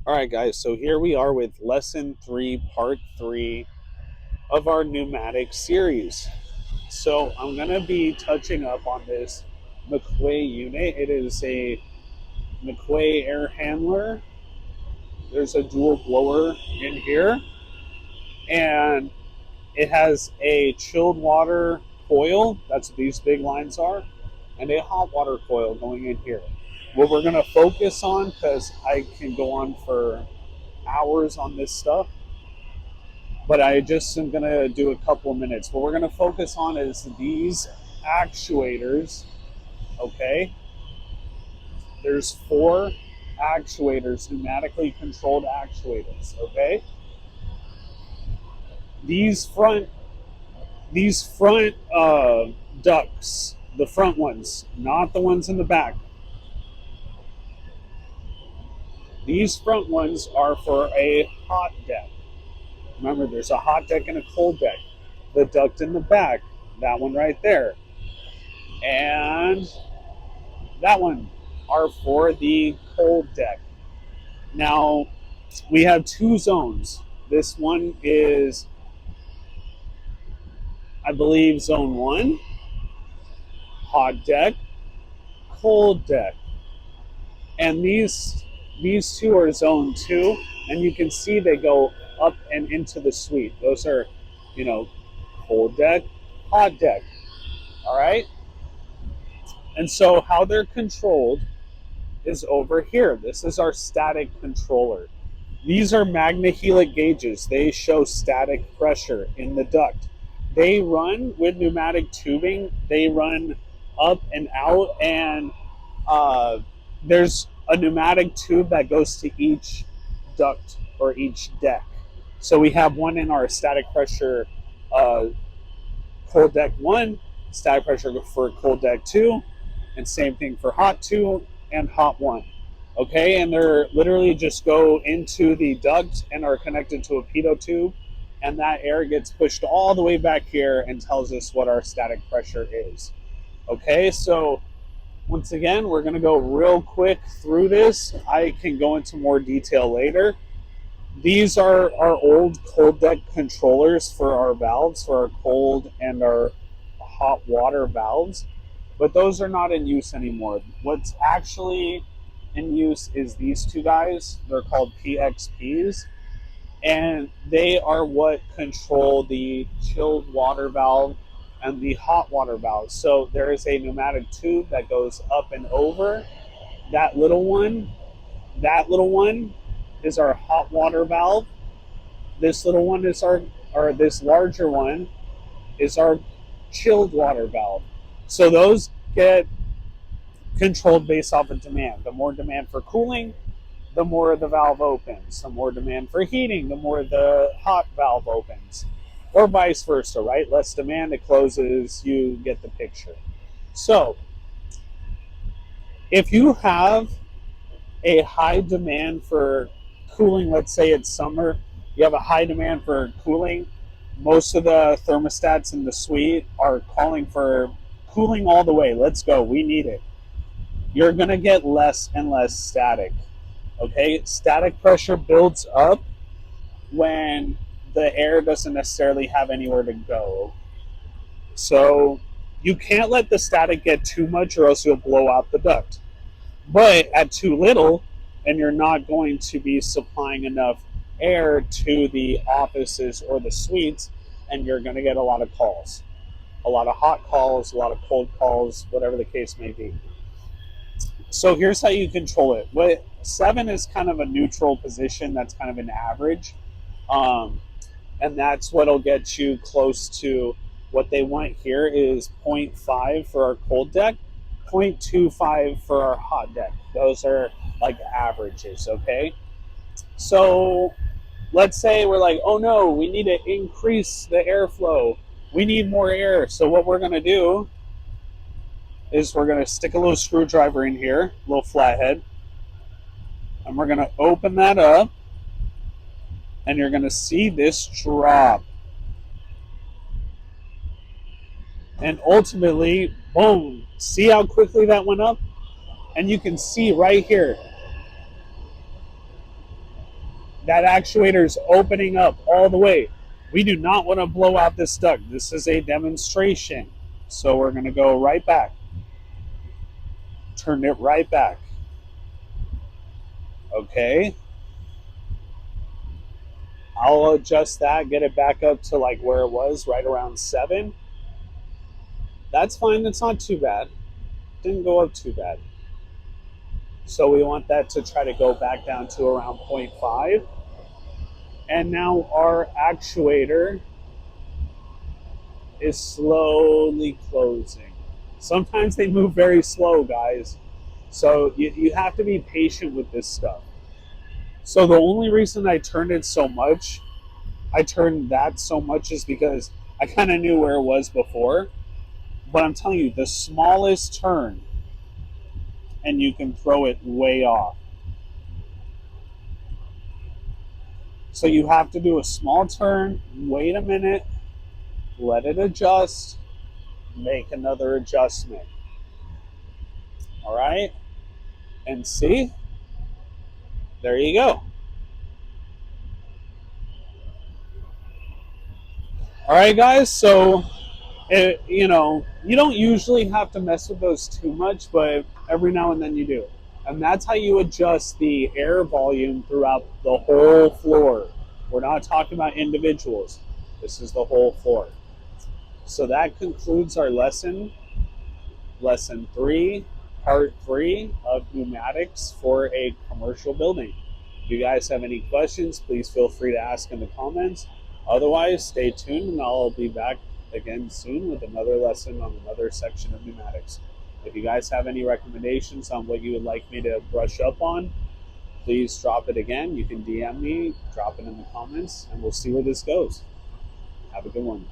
All right, guys, so here we are with lesson 3, part 3 of our pneumatic series. So I'm going to be touching up on this McQuay unit. It is a McQuay air handler. There's a dual blower in here, and it has a chilled water coil. That's what these big lines are, and a hot water coil going in here. What we're going to focus on, because I can go on for hours on this stuff, but I just am going to do a couple of minutes. What we're going to focus on is these actuators, okay? There's 4 actuators, pneumatically controlled actuators, okay? These front ducts, the front ones, not the ones in the back. These front ones are for a hot deck. Remember, there's a hot deck and a cold deck. The duct in the back, that one right there, and that one are for the cold deck. Now, we have 2 zones. This one is, I believe, zone 1, hot deck, cold deck. And these 2 are zone 2, and you can see they go up and into the suite. Those are, you know, cold deck, hot deck. All right? And so how they're controlled is over here. This is our static controller. These are magnehelic gauges. They show static pressure in the duct. They run with pneumatic tubing. They run up and out, and uh, there's a pneumatic tube that goes to each duct or each deck. So we have one in our static pressure uh, cold deck 1, static pressure for cold deck 2, and same thing for hot 2 and hot 1. Okay, and they're literally just go into the duct and are connected to a pitot tube, and that air gets pushed all the way back here and tells us what our static pressure is. Okay, so once again, we're going to go real quick through this. I can go into more detail later. These are our old cold deck controllers for our valves, for our cold and our hot water valves, but those are not in use anymore. What's actually in use is these 2 guys. They're called PXPs, and they are what control the chilled water valve and the hot water valve. So there is a pneumatic tube that goes up and over. That little one, that little one is our hot water valve. This little one is or this larger one is our chilled water valve. So those get controlled based off of demand. The more demand for cooling, the more the valve opens. The more demand for heating, the more the hot valve opens. Or vice versa, right? Less demand, it closes, you get the picture. So, if you have a high demand for cooling, let's say it's summer, you have a high demand for cooling, most of the thermostats in the suite are calling for cooling all the way. Let's go, we need it. You're going to get less and less static. Okay, static pressure builds up when the air doesn't necessarily have anywhere to go. So you can't let the static get too much or else you'll blow out the duct. But at too little, and you're not going to be supplying enough air to the offices or the suites, and you're going to get a lot of calls. A lot of hot calls, a lot of cold calls, whatever the case may be. So here's how you control it. What 7 is kind of a neutral position. That's kind of an average, um, and that's what'll get you close to what they want. Here is 0.5 for our cold deck, 0.25 for our hot deck. Those are like averages. Okay, so let's say we're like, oh no, we need to increase the airflow. We need more air. So what we're gonna do is we're going to stick a little screwdriver in here, a little flathead, and we're going to open that up, and you're going to see this drop. And ultimately, boom, see how quickly that went up? And you can see right here, That actuator is opening up all the way. We do not want to blow out this duct. This is a demonstration. So we're going to go right back. Turn it right back. Okay. I'll adjust that, get it back up to like where it was, right around 7. That's fine. That's not too bad. Didn't go up too bad. So we want that to try to go back down to around 0.5. And now our actuator is slowly closing. Sometimes they move very slow, guys. So you have to be patient with this stuff. So the only reason I turned it so much, I turned that so much is because I kind of knew where it was before. But I'm telling you, the smallest turn, and you can throw it way off. So you have to do a small turn, wait a minute, let it adjust, make another adjustment. All right? And see? There you go. All right, guys. So, you don't usually have to mess with those too much, but every now and then you do. And that's how you adjust the air volume throughout the whole floor. We're not talking about individuals. This is the whole floor. So that concludes our lesson 3, part 3 of pneumatics for a commercial building. If you guys have any questions, please feel free to ask in the comments. Otherwise, stay tuned and I'll be back again soon with another lesson on another section of pneumatics. If you guys have any recommendations on what you would like me to brush up on, please drop it again. You can DM me, drop it in the comments, and we'll see where this goes. Have a good one.